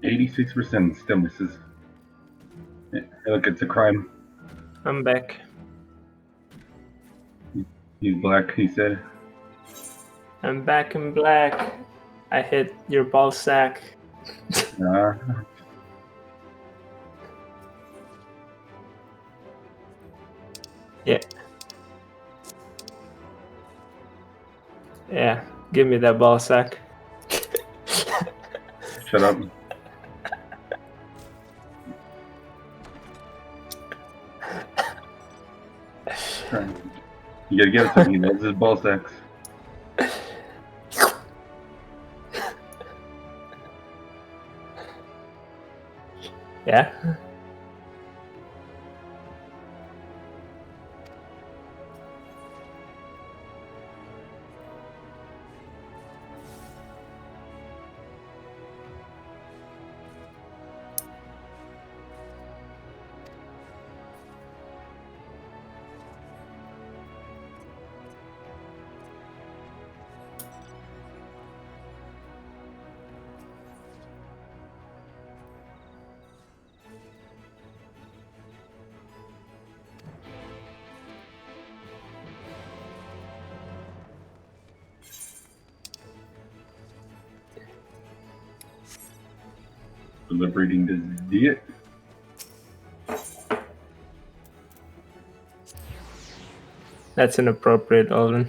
86% still misses. Hey, look, it's a crime. I'm back. He's black, he said. I'm back in black. I hit your ball sack. Yeah. Yeah, give me that ball sack. Shut up. You gotta give it to him. He loves his ball sacks. Yeah. Deliberating this idiot. That's inappropriate, Alden.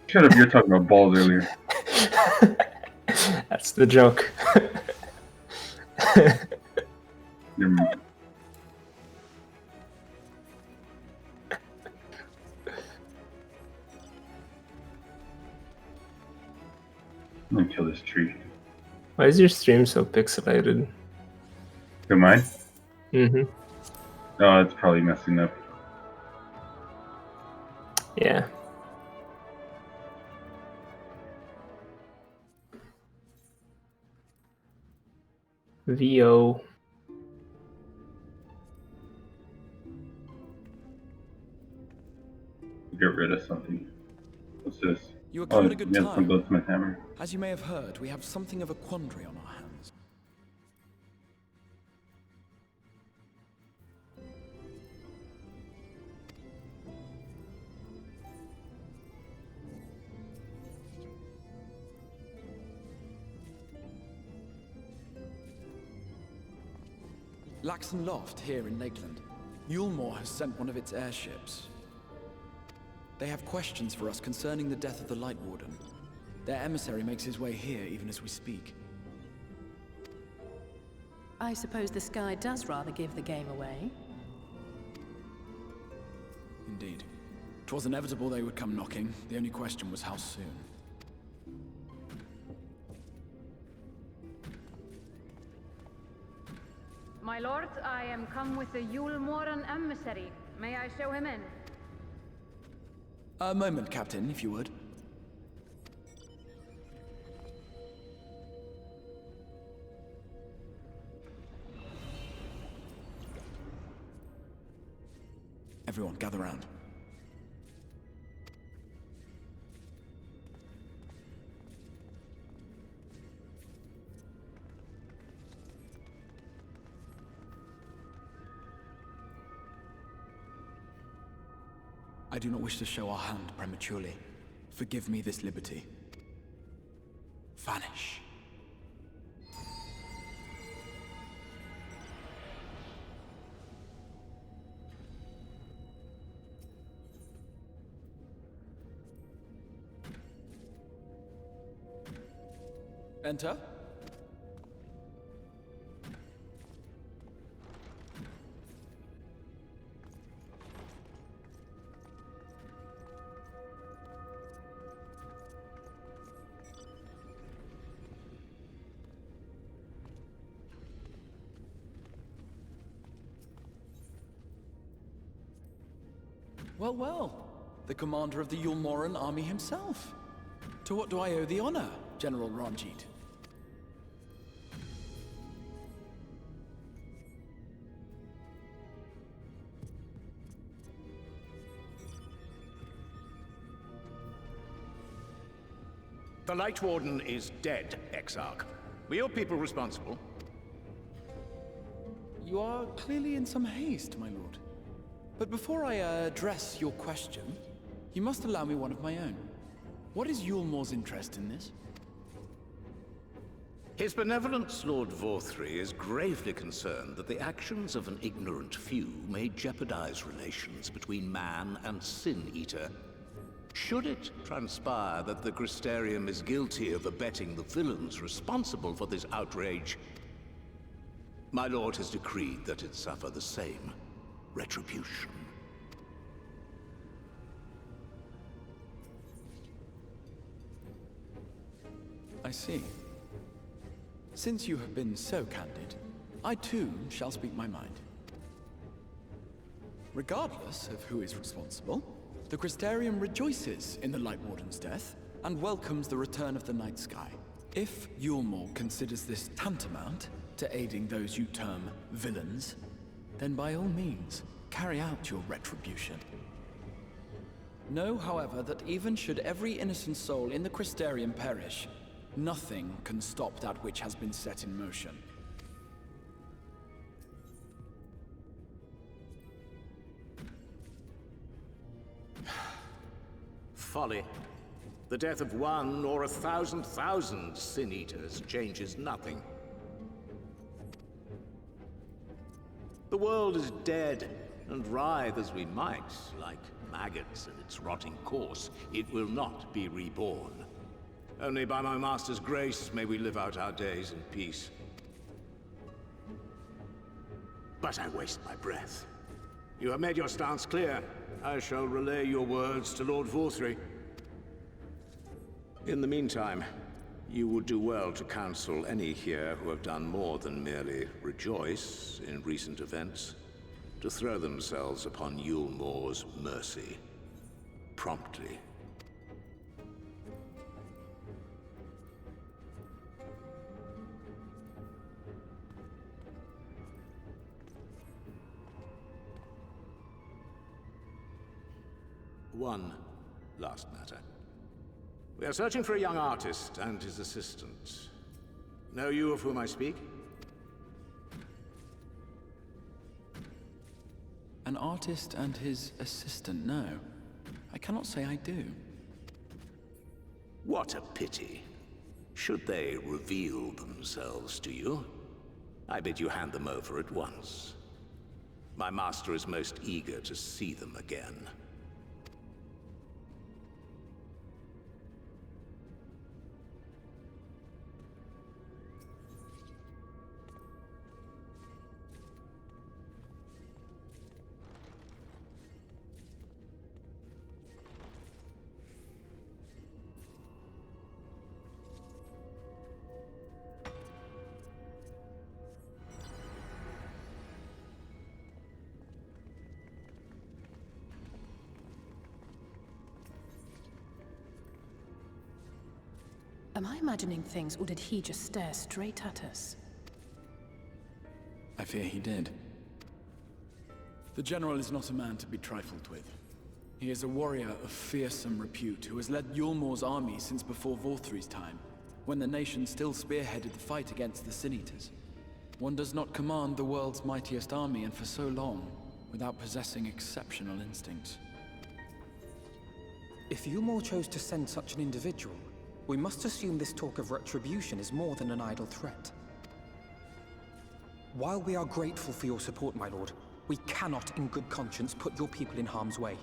Shut up, you're talking about balls earlier. That's the joke. Never mind. I'm gonna kill this tree. Why is your stream so pixelated? Am I? Mm-hmm. Oh, it's probably messing up. Yeah. VO. Get rid of something. What's this? You have come at a good yeah, time. some goldsmith hammer. As you may have heard, we have something of a quandary on our hands. Laxon Loft here in Lakeland. Yulmore has sent one of its airships. They have questions for us concerning the death of the Light Warden. Their emissary makes his way here even as we speak. I suppose the sky does rather give the game away. Indeed. 'Twas inevitable they would come knocking. The only question was how soon. My lord, I am come with the Yulmoran emissary. May I show him in? A moment, Captain, if you would. Everyone, gather round. I do not wish to show our hand prematurely. Forgive me this liberty. Vanish. Enter. Well, well. The commander of the Yulmoran army himself. To what do I owe the honor, General Ranjit? The Light Warden is dead, Exarch. Were your people responsible? You are clearly in some haste, my lord. But before I address your question, you must allow me one of my own. What is Yulmore's interest in this? His benevolence, Lord Vorthry, is gravely concerned that the actions of an ignorant few may jeopardize relations between man and Sin Eater. Should it transpire that the Crystarium is guilty of abetting the villains responsible for this outrage, my lord has decreed that it suffer the same retribution. I see. Since you have been so candid, I too shall speak my mind. Regardless of who is responsible, the Crystarium rejoices in the Light Warden's death and welcomes the return of the night sky. If Yulmore considers this tantamount to aiding those you term villains, then by all means, carry out your retribution. Know, however, that even should every innocent soul in the Crystarium perish, nothing can stop that which has been set in motion. Folly. The death of one or 1,000,000 Sin Eaters changes nothing. The world is dead, and writhe as we might, like maggots in its rotting course, it will not be reborn. Only by my master's grace may we live out our days in peace. But I waste my breath. You have made your stance clear. I shall relay your words to Lord Vorthry. In the meantime, you would do well to counsel any here who have done more than merely rejoice in recent events, to throw themselves upon Yulmore's mercy, promptly. One last matter. We are searching for a young artist and his assistant. Know you of whom I speak? An artist and his assistant, no. I cannot say I do. What a pity. Should they reveal themselves to you, I bid you hand them over at once. My master is most eager to see them again. Am I imagining things, or did he just stare straight at us? I fear he did. The General is not a man to be trifled with. He is a warrior of fearsome repute who has led Yulmore's army since before Vorthry's time, when the nation still spearheaded the fight against the Sin Eaters. One does not command the world's mightiest army, and for so long, without possessing exceptional instincts. If Yulmore chose to send such an individual, we must assume this talk of retribution is more than an idle threat. While we are grateful for your support, my lord, we cannot in good conscience put your people in harm's way.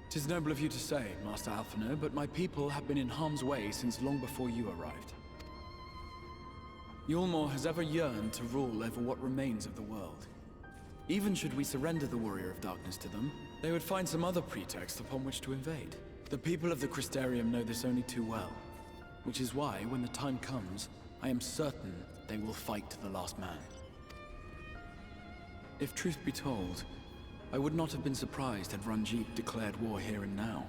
'Tis noble of you to say, Master Alphinaud, but my people have been in harm's way since long before you arrived. Yulmore has ever yearned to rule over what remains of the world. Even should we surrender the Warrior of Darkness to them, they would find some other pretext upon which to invade. The people of the Crystarium know this only too well, which is why, when the time comes, I am certain they will fight to the last man. If truth be told, I would not have been surprised had Ranjit declared war here and now.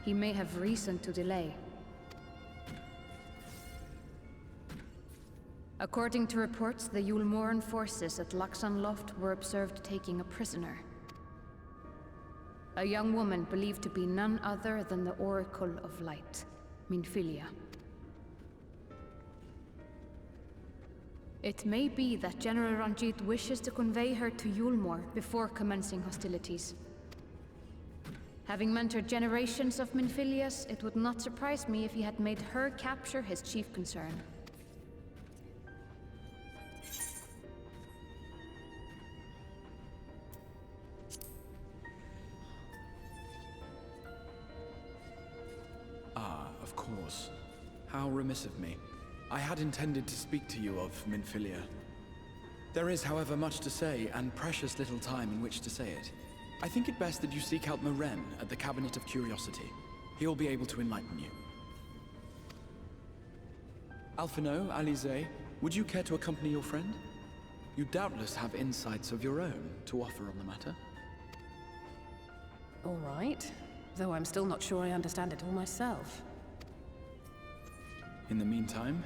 He may have reason to delay. According to reports, the Yulmoran forces at Laxan Loft were observed taking a prisoner. A young woman believed to be none other than the Oracle of Light, Minfilia. It may be that General Ranjit wishes to convey her to Yulmore before commencing hostilities. Having mentored generations of Minfilias, it would not surprise me if he had made her capture his chief concern. Ah, of course. How remiss of me. I had intended to speak to you of Minfilia. There is, however, much to say, and precious little time in which to say it. I think it best that you seek out Maren at the Cabinet of Curiosity. He'll be able to enlighten you. Alphino, Alize, would you care to accompany your friend? You doubtless have insights of your own to offer on the matter. All right. Though I'm still not sure I understand it all myself. In the meantime,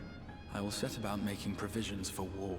I will set about making provisions for war.